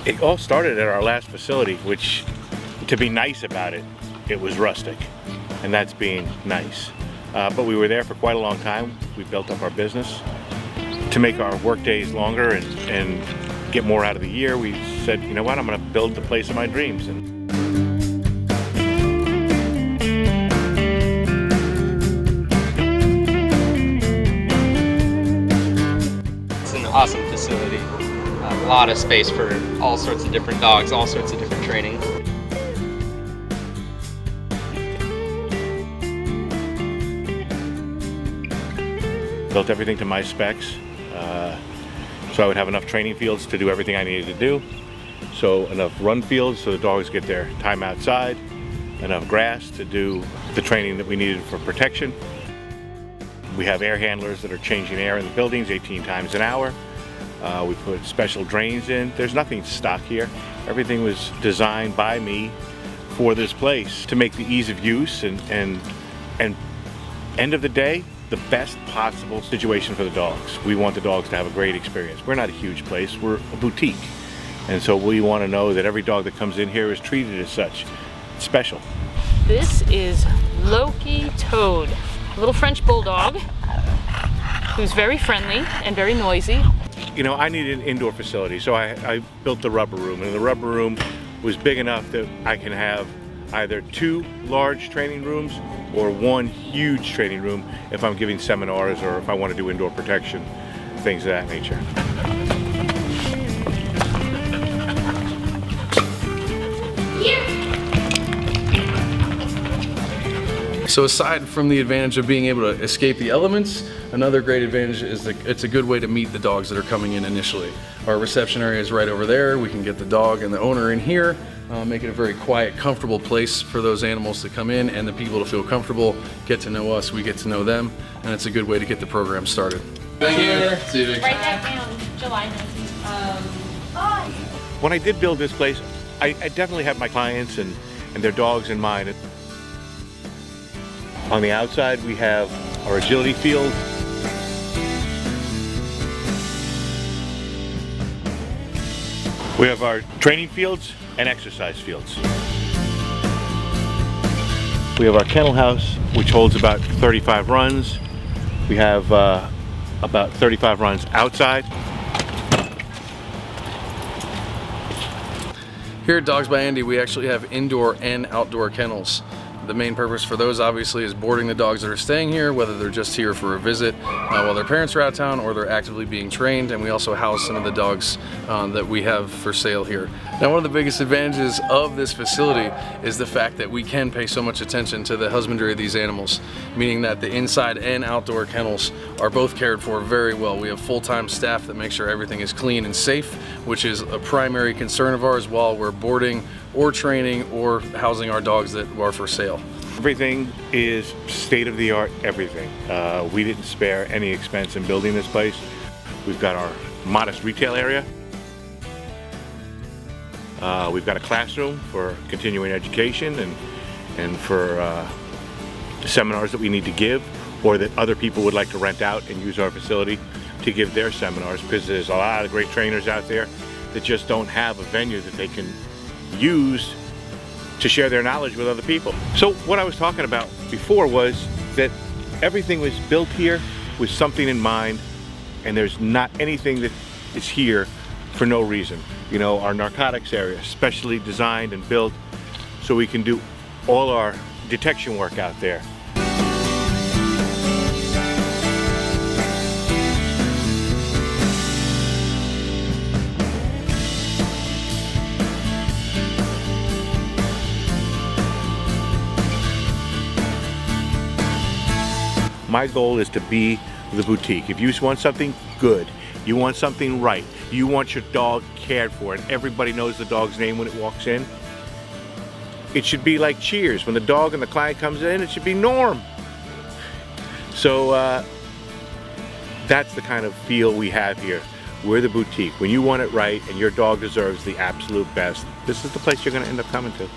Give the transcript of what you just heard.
It all started at our last facility, which, to be nice about it, it was rustic, and that's being nice. But we were there for quite a long time. We built up our business. To make our work days longer and get more out of the year, we said, you know what, I'm gonna build the place of my dreams. It's an awesome facility. A lot of space for all sorts of different dogs, all sorts of different training. Built everything to my specs, so I would have enough training fields to do everything I needed to do. So enough run fields so the dogs get their time outside, enough grass to do the training that we needed for protection. We have air handlers that are changing air in the buildings 18 times an hour. We put special drains in. There's nothing stock here. Everything was designed by me for this place to make the ease of use and end of the day, the best possible situation for the dogs. We want the dogs to have a great experience. We're not a huge place, we're a boutique. And so we want to know that every dog that comes in here is treated as such. It's special. This is Loki Toad, a little French bulldog who's very friendly and very noisy. You know, I needed an indoor facility, so I built the rubber room, and the rubber room was big enough that I can have either 2 large training rooms or 1 huge training room if I'm giving seminars or if I want to do indoor protection, things of that nature. So aside from the advantage of being able to escape the elements, another great advantage is that it's a good way to meet the dogs that are coming in initially. Our reception area is right over there. We can get the dog and the owner in here, make it a very quiet, comfortable place for those animals to come in and the people to feel comfortable, get to know us, we get to know them, and it's a good way to get the program started. Thank you. See you. Write that down, July 19th. When I did build this place, I definitely had my clients and their dogs in mind. On the outside, we have our agility field. We have our training fields and exercise fields. We have our kennel house, which holds about 35 runs. We have about 35 runs outside. Here at Dogs by Andy, we actually have indoor and outdoor kennels. The main purpose for those obviously is boarding the dogs that are staying here, whether they're just here for a visit while their parents are out of town or they're actively being trained, and we also house some of the dogs that we have for sale here. Now, one of the biggest advantages of this facility is the fact that we can pay so much attention to the husbandry of these animals, meaning that the inside and outdoor kennels are both cared for very well. We have full-time staff that make sure everything is clean and safe, which is a primary concern of ours while we're boarding or training or housing our dogs that are for sale. Everything is state-of-the-art, everything. We didn't spare any expense in building this place. We've got our modest retail area. We've got a classroom for continuing education and for seminars that we need to give or that other people would like to rent out and use our facility to give their seminars, because there's a lot of great trainers out there that just don't have a venue that they can use to share their knowledge with other people. So what I was talking about before was that everything was built here with something in mind, and there's not anything that is here for no reason. You know, our narcotics area, specially designed and built so we can do all our detection work out there. My goal is to be the boutique. If you want something good, you want something right, you want your dog cared for, and everybody knows the dog's name when it walks in, it should be like Cheers. When the dog and the client comes in, it should be Norm. So that's the kind of feel we have here. We're the boutique. When you want it right and your dog deserves the absolute best, this is the place you're going to end up coming to.